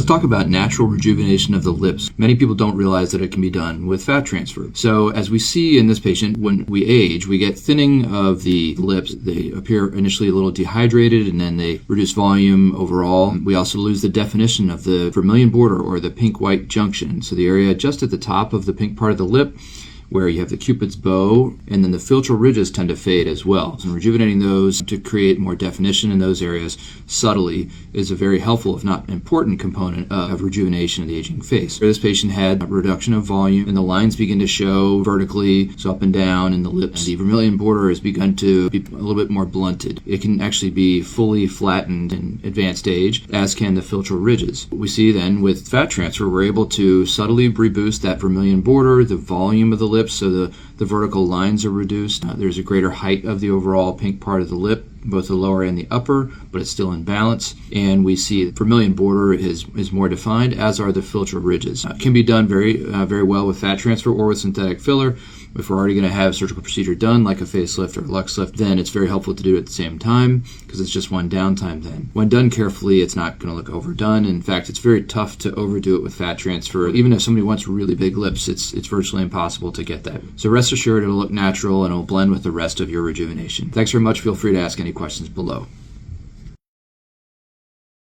talk about natural rejuvenation of the lips. Many people don't realize that it can be done with fat transfer. So as we see in this patient, when we age, we get thinning of the lips. They appear initially a little dehydrated and then they reduce volume overall. We also lose the definition of the vermilion border or the pink-white junction. So the area just at the top of the pink part of the lip where you have the cupid's bow, and then the philtral ridges tend to fade as well. So rejuvenating those to create more definition in those areas subtly is a very helpful, if not important, component of rejuvenation of the aging face. This patient had a reduction of volume, and the lines begin to show vertically, so up and down in the lips. The vermilion border has begun to be a little bit more blunted. It can actually be fully flattened in advanced age, as can the philtral ridges. What we see then with fat transfer, we're able to subtly reboost that vermilion border, the volume of the lips, so the vertical lines are reduced. There's a greater height of the overall pink part of the lip, both the lower and the upper, but it's still in balance. And we see the vermilion border is more defined, as are the philtral ridges. It can be done very well with fat transfer or with synthetic filler. If we're already going to have a surgical procedure done, like a facelift or a lux lift, then it's very helpful to do it at the same time because it's just one downtime then. When done carefully, it's not going to look overdone. In fact, it's very tough to overdo it with fat transfer. Even if somebody wants really big lips, it's virtually impossible to get that. So rest assured, it'll look natural and it'll blend with the rest of your rejuvenation. Thanks very much. Feel free to ask any questions below.